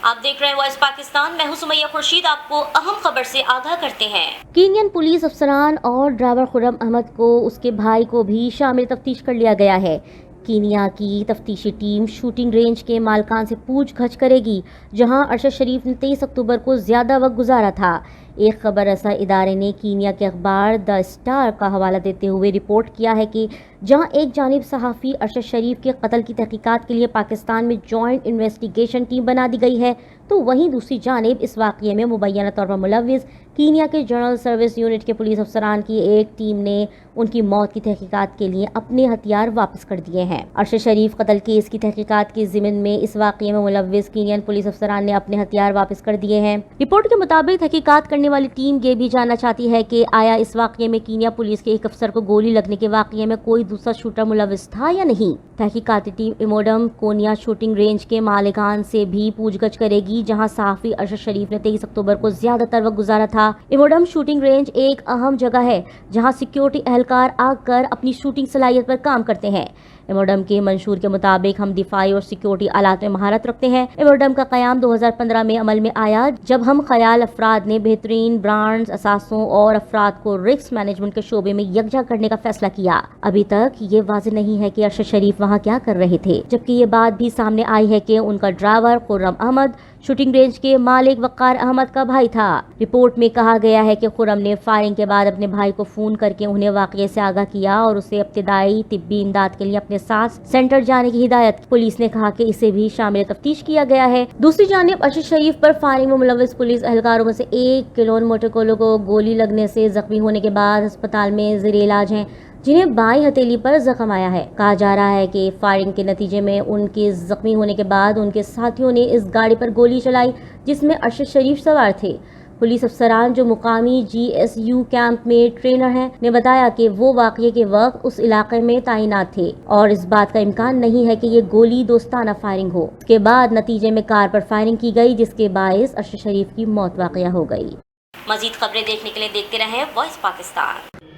آپ دیکھ رہے ہیں وائس پاکستان، میں ہوں سمیہ خورشید، آپ کو اہم خبر سے آگاہ کرتے ہیں۔ کینین پولیس افسران اور ڈرائیور خرم احمد کو اس کے بھائی کو بھی شامل تفتیش کر لیا گیا ہے۔ کینیا کی تفتیشی ٹیم شوٹنگ رینج کے مالکان سے پوچھ گچھ کرے گی، جہاں ارشد شریف نے 23 اکتوبر کو زیادہ وقت گزارا تھا۔ ایک خبر رساں ادارے نے کینیا کے اخبار دی اسٹار کا حوالہ دیتے ہوئے رپورٹ کیا ہے کہ جہاں ایک جانب صحافی ارشد شریف کے قتل کی تحقیقات کے لیے پاکستان میں جوائنٹ انویسٹیگیشن ٹیم بنا دی گئی ہے، تو وہیں دوسری جانب اس واقعے میں مبینہ طور پر ملوث کینیا کے جنرل سروس یونٹ کے پولیس افسران کی ایک ٹیم نے ان کی موت کی تحقیقات کے لیے اپنے ہتھیار واپس کر دیے ہیں۔ ارشد شریف قتل کیس کی تحقیقات کے ضمن میں اس واقعے میں ملوث کینین پولیس افسران نے اپنے ہتھیار واپس کر دیے ہیں۔ رپورٹ کے مطابق تحقیقات کرنے والی ٹیم یہ بھی جاننا چاہتی ہے کہ آیا اس واقعے میں کینیا پولیس کے ایک افسر کو گولی لگنے کے واقعے میں کوئی دوسرا شوٹر ملوث تھا یا نہیں۔ تحقیقاتی ٹیم ایموڈم کونیا شوٹنگ رینج کے مالکان سے بھی پوچھ گچھ کرے گی، جہاں صحافی ارشد شریف نے 23 اکتوبر کو زیادہ تر وقت گزارا تھا۔ ایموڈم شوٹنگ رینج ایک اہم جگہ ہے جہاں سیکیورٹی اہلکار آ کر اپنی شوٹنگ صلاحیت پر کام کرتے ہیں۔ ایموڈم کے منشور کے مطابق ہم دفاعی اور سیکیورٹی آلات میں مہارت رکھتے ہیں۔ ایموڈم کا قیام 2015 میں عمل میں آیا، جب ہم خیال افراد نے بہترین برانڈز، اثاثوں اور افراد کو رسک مینجمنٹ کے شعبے میں یکجا کرنے کا فیصلہ کیا۔ ابھی تک یہ واضح نہیں ہے کہ ارشد شریف وہاں کیا کر رہے تھے، جبکہ یہ بات بھی سامنے آئی ہے کہ ان کا ڈرائیور خرم احمد شوٹنگ رینج کے مالک وقار احمد کا بھائی تھا۔ رپورٹ میں کہا گیا ہے کہ خرم نے فائرنگ کے بعد اپنے بھائی کو فون کر کے انہیں واقعے سے آگاہ کیا اور اسے ابتدائی طبی امداد کے لیے اپنے ساتھ سینٹر جانے کی ہدایت کی۔ پولیس نے کہا کہ اسے بھی شامل تفتیش کیا گیا ہے۔ دوسری جانب ارشد شریف پر فائرنگ میں ملوث پولیس اہلکاروں میں سے ایک کلون موٹوکولو کو گولی لگنے سے زخمی ہونے کے بعد ہسپتال میں زیر علاج ہیں، جنہیں بائیں ہتھیلی پر زخم آیا ہے۔ کہا جا رہا ہے کہ فائرنگ کے نتیجے میں ان کے زخمی ہونے کے بعد ان کے ساتھیوں نے اس گاڑی پر گولی چلائی جس میں ارشد شریف سوار تھے۔ پولیس افسران جو مقامی GSU کیمپ میں ٹرینر ہیں نے بتایا کہ وہ واقعے کے وقت اس علاقے میں تعینات تھے اور اس بات کا امکان نہیں ہے کہ یہ گولی دوستانہ فائرنگ ہو۔ اس کے بعد نتیجے میں کار پر فائرنگ کی گئی، جس کے باعث ارشد شریف کی موت واقع ہو گئی۔ مزید خبریں دیکھنے کے لیے دیکھتے رہیں وائس پاکستان۔